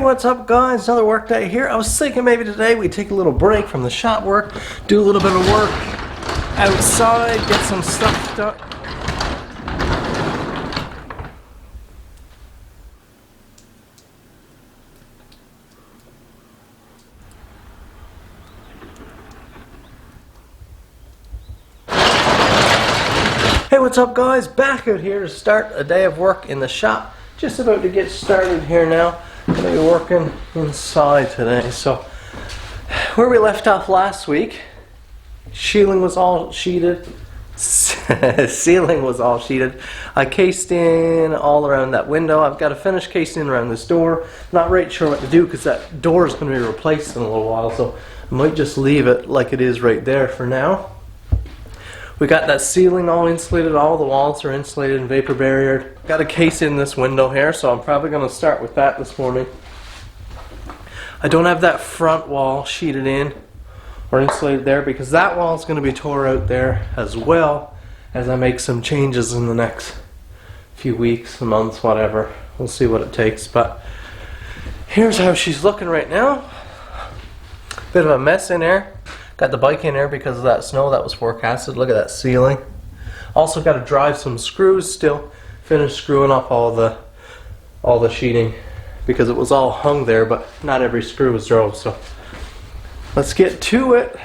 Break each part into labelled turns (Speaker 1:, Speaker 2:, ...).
Speaker 1: What's up guys? Another work day here. I was thinking maybe today we take a little break from the shop work, do a little bit of work outside, get some stuff done. Hey, what's up guys? Back out here to start a day of work in the shop. Just about to get started here now. Gonna be working inside today. So where we left off last week, ceiling was all sheeted. Ceiling was all sheeted. I cased in all around that window. I've got to finish casing in around this door. Not right sure what to do because that door is going to be replaced in a little while, so I might just leave it like it is right there for now. We got that ceiling all insulated, all the walls are insulated and vapor barriered. Got a case in this window here, so I'm probably going to start with that this morning. I don't have that front wall sheeted in or insulated there because that wall is going to be tore out there as well as I make some changes in the next few weeks, months, whatever. We'll see what it takes, but here's how she's looking right now. Bit of a mess in there. Got the bike in there because of that snow that was forecasted. Look at that ceiling. Also got to drive some screws still. Finish screwing up all the sheeting because it was all hung there, but not every screw was drove. So let's get to it.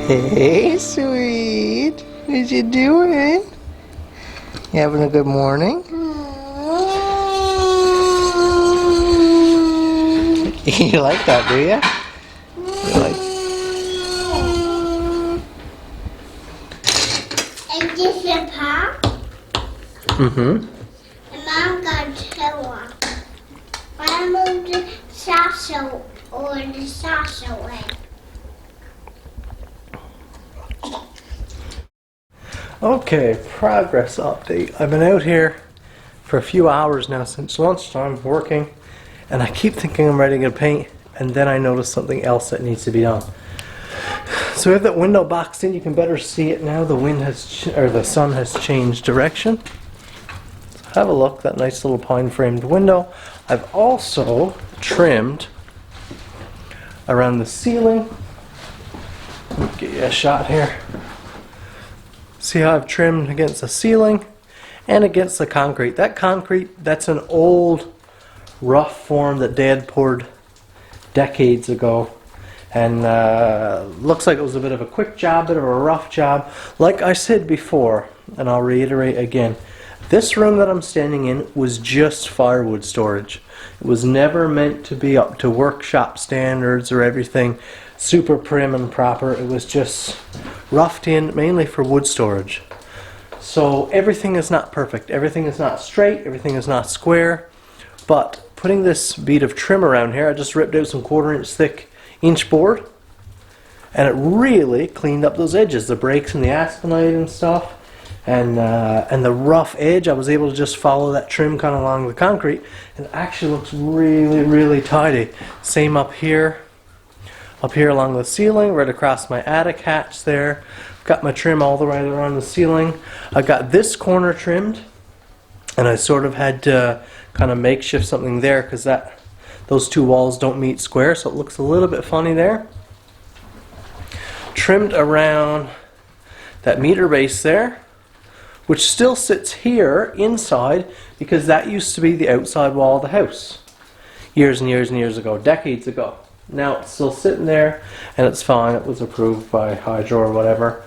Speaker 1: Hey, sweet. What you doing? You having a good morning? You like that, do you? You like?
Speaker 2: Is this a pop?
Speaker 1: Mm-hmm.
Speaker 2: And Mom got two. I moved the sauce or the sauce away.
Speaker 1: Okay, progress update. I've been out here for a few hours now since lunchtime working, and I keep thinking I'm ready to paint, and then I notice something else that needs to be done. So we have that window boxed in. You can better see it now. The wind has, the sun has changed direction. So have a look. That nice little pine framed window. I've also trimmed around the ceiling. Let me get you a shot here. See how I've trimmed against the ceiling and against the concrete. That concrete, that's an old rough form that Dad poured decades ago, and looks like it was a bit of a quick job, bit of a rough job. Like I said before, and I'll reiterate again, this room that I'm standing in was just firewood storage. It was never meant to be up to workshop standards or everything super prim and proper. It was just roughed in mainly for wood storage. So everything is not perfect. Everything is not straight. Everything is not square. But putting this bead of trim around here, I just ripped out some 1/4 inch thick inch board, and it really cleaned up those edges, the breaks in the aspenite and stuff, and the rough edge. I was able to just follow that trim kind of along the concrete, and it actually looks really, really tidy. Same up here. Up here along the ceiling, right across my attic hatch there. Got my trim all the way around the ceiling. I got this corner trimmed, and I sort of had to kind of makeshift something there because those two walls don't meet square, so it looks a little bit funny there. Trimmed around that meter base there, which still sits here inside because that used to be the outside wall of the house years and years and years ago, decades ago. Now it's still sitting there, and it's fine. It was approved by Hydro or whatever.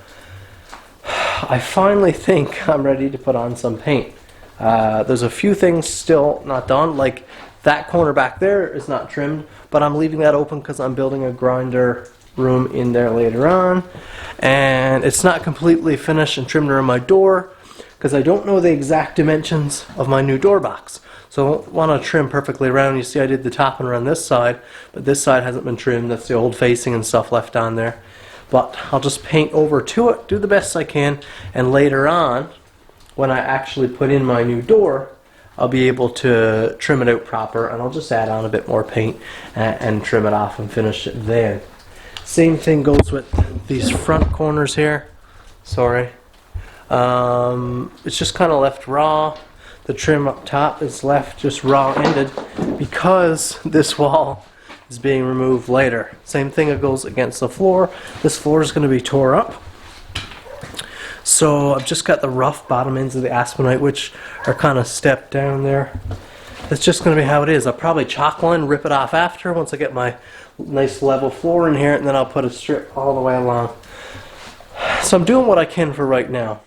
Speaker 1: I finally think I'm ready to put on some paint. There's a few things still not done, like that corner back there is not trimmed, but I'm leaving that open because I'm building a grinder room in there later on. And it's not completely finished and trimmed around my door because I don't know the exact dimensions of my new door box. So I don't want to trim perfectly around. You see I did the top and around this side, but this side hasn't been trimmed. That's the old facing and stuff left on there. But I'll just paint over to it, do the best I can, and later on, when I actually put in my new door, I'll be able to trim it out proper, and I'll just add on a bit more paint and trim it off and finish it there. Same thing goes with these front corners here. Sorry. It's just kind of left raw. The trim up top is left just raw ended because this wall is being removed later. Same thing, it goes against the floor. This floor is going to be tore up. So I've just got the rough bottom ends of the aspenite, which are kind of stepped down there. That's just going to be how it is. I'll probably chalk one, rip it off after once I get my nice level floor in here, and then I'll put a strip all the way along. So I'm doing what I can for right now.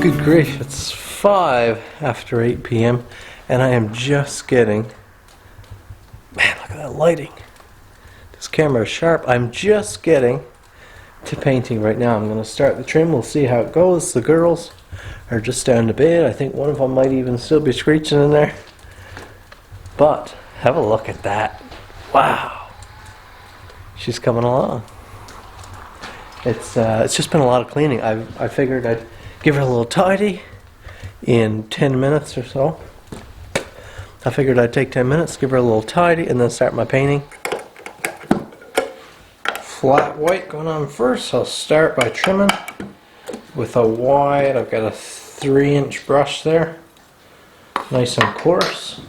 Speaker 1: Good grief, it's 5 after 8 p.m. and I am just getting, man, look at that lighting. This camera is sharp. I'm just getting to painting right now. I'm going to start the trim. We'll see how it goes. The girls are just down to bed. I think one of them might even still be screeching in there. But have a look at that. Wow. She's coming along. It's just been a lot of cleaning. I figured I'd give her a little tidy in 10 minutes or so. I figured I'd take 10 minutes, give her a little tidy, and then start my painting. Flat white going on first. I'll start by trimming with a wide, I've got a 3-inch brush there. Nice and coarse.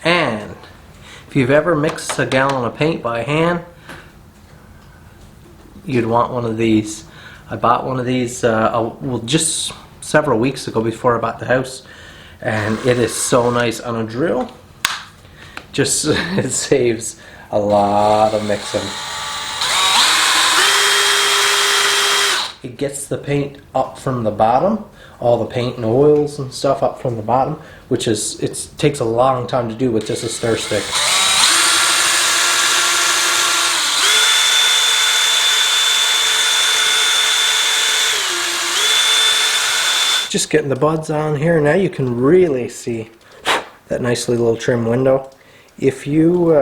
Speaker 1: And if you've ever mixed a gallon of paint by hand, you'd want one of these. I bought one of these just several weeks ago before I bought the house, and it is so nice on a drill. Just it saves a lot of mixing. gets the paint up from the bottom, all the paint and oils and stuff up from the bottom, which is, it takes a long time to do with just a stir stick. Just getting the buds on here. Now you can really see that nicely little trim window. If you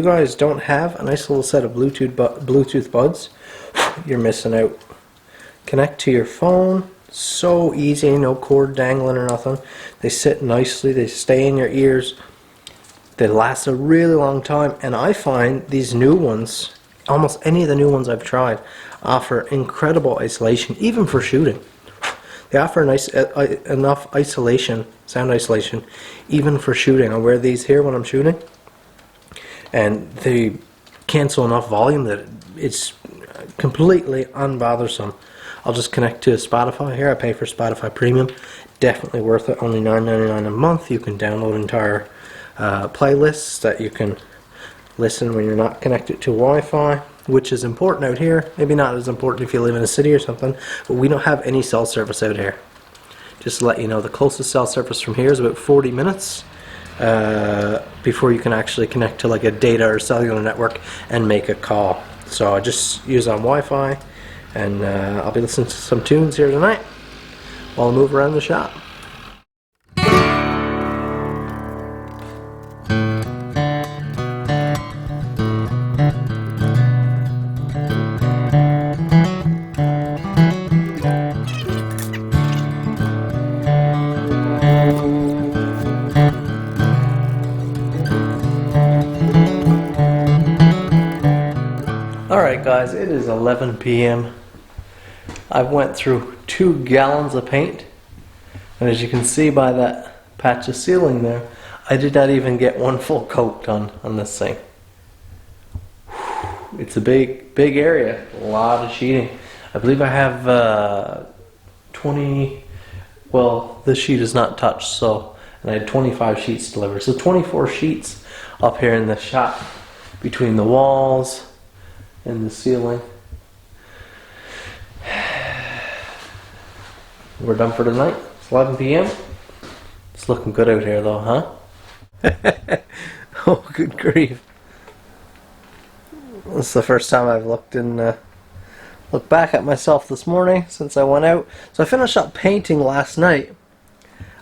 Speaker 1: guys don't have a nice little set of Bluetooth buds, you're missing out. Connect to your phone. So easy, no cord dangling or nothing. They sit nicely, they stay in your ears. They last a really long time, and I find these new ones, almost any of the new ones I've tried, offer incredible isolation, even for shooting. They offer nice enough isolation, sound isolation, even for shooting. I wear these here when I'm shooting, and they cancel enough volume that it's completely unbothersome. I'll just connect to Spotify here. I pay for Spotify Premium. Definitely worth it. Only $9.99 a month. You can download entire playlists that you can listen when you're not connected to Wi-Fi, which is important out here. Maybe not as important if you live in a city or something, but we don't have any cell service out here. Just to let you know, the closest cell service from here is about 40 minutes before you can actually connect to like a data or cellular network and make a call. So I just use on Wi-Fi, and I'll be listening to some tunes here tonight while I move around the shop. Alright guys, it is 11 p.m. I went through 2 gallons of paint, and as you can see by that patch of ceiling there, I did not even get one full coat done on this thing. It's a big area, a lot of sheeting. I believe I have 20, well, this sheet is not touched, so, and I had 25 sheets delivered, so 24 sheets up here in the shop between the walls and the ceiling. We're done for tonight. It's 11 p.m. It's looking good out here though, huh? Oh, good grief. This is the first time I've looked back at myself this morning since I went out. So I finished up painting last night.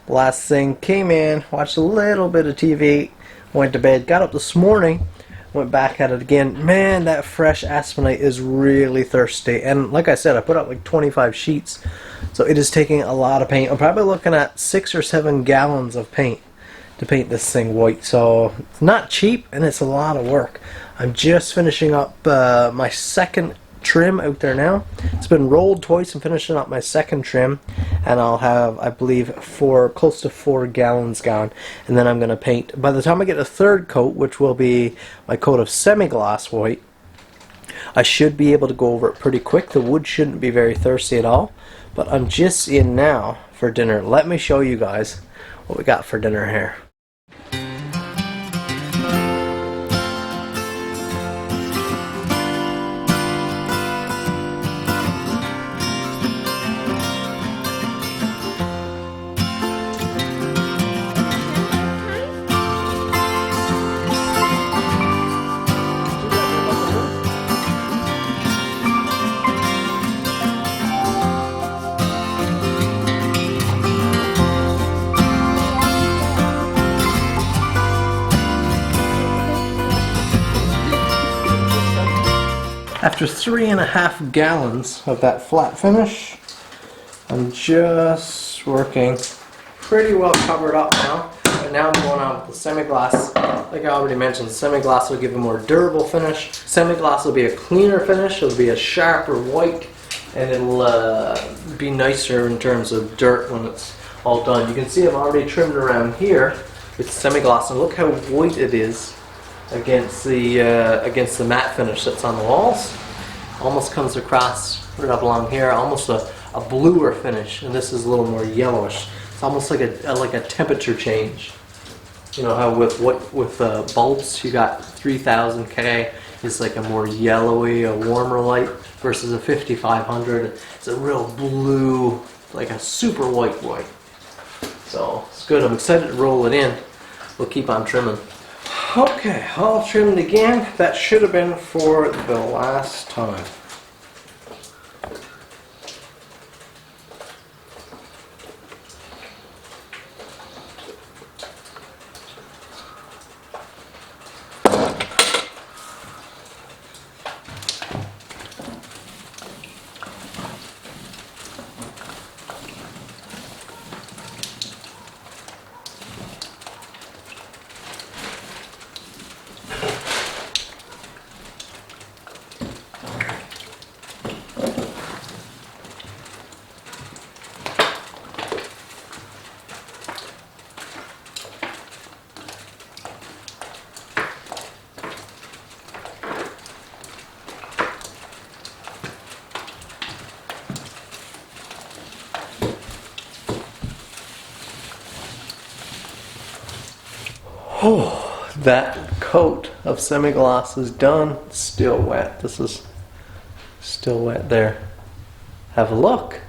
Speaker 1: Last thing, came in, watched a little bit of TV, went to bed, got up this morning, went back at it again. Man, that fresh aspenite is really thirsty. And like I said, I put out like 25 sheets. So it is taking a lot of paint. I'm probably looking at 6 or 7 gallons of paint to paint this thing white. So it's not cheap, and it's a lot of work. I'm just finishing up my second trim out there now. It's been rolled twice. I'm finishing up my second trim, and I'll have, I believe, close to 4 gallons gone, and then I'm going to paint. By the time I get a third coat, which will be my coat of semi-gloss white, I should be able to go over it pretty quick. The wood shouldn't be very thirsty at all, but I'm just in now for dinner. Let me show you guys what we got for dinner here. After 3.5 gallons of that flat finish, I'm just working pretty well covered up now. But now I'm going on with the semi-gloss. Like I already mentioned, semi-gloss will give a more durable finish. Semi-gloss will be a cleaner finish. It'll be a sharper white, and it'll be nicer in terms of dirt when it's all done. You can see I've already trimmed around here with semi-gloss, and look how white it is against the matte finish that's on the walls. Almost comes across right up along here, almost a bluer finish, and this is a little more yellowish. It's almost like a temperature change. You know how with bulbs you got 3000 K is like a more yellowy, a warmer light, versus a 5500. It's a real blue, like a super white. So it's good. I'm excited to roll it in. We'll keep on trimming. Okay, all trimmed again. That should have been for the last time. Oh, that coat of semi-gloss is done. It's still wet. This is still wet there. Have a look.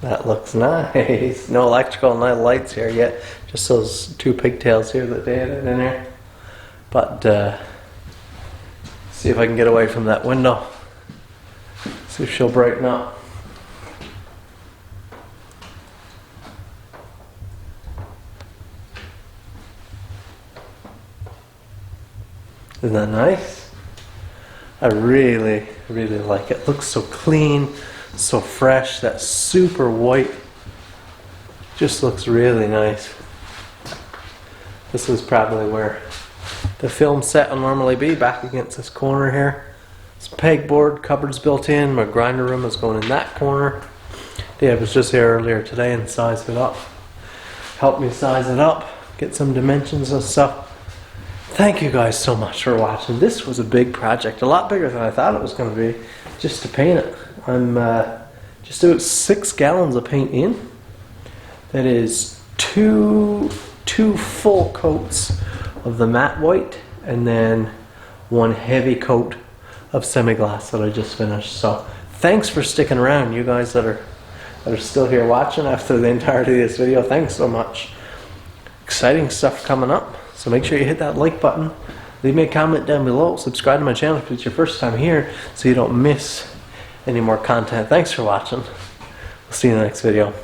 Speaker 1: That looks nice. No electrical, no lights here yet. Just those two pigtails here that they added in there. But see if I can get away from that window. See if she'll brighten up. Isn't that nice? I really, really like it. It looks so clean, so fresh. That super white just looks really nice. This is probably where the film set will normally be, back against this corner here. It's pegboard, cupboards built in. My grinder room is going in that corner. Dave was just here earlier today and sized it up. Helped me size it up, get some dimensions and stuff. Thank you guys so much for watching. This was a big project, a lot bigger than I thought it was going to be, just to paint it. I'm just about 6 gallons of paint in. That is two full coats of the matte white and then one heavy coat of semi-gloss that I just finished. So thanks for sticking around, you guys that are still here watching after the entirety of this video. Thanks so much. Exciting stuff coming up. So make sure you hit that like button, leave me a comment down below, subscribe to my channel if it's your first time here so you don't miss any more content. Thanks for watching. We'll see you in the next video.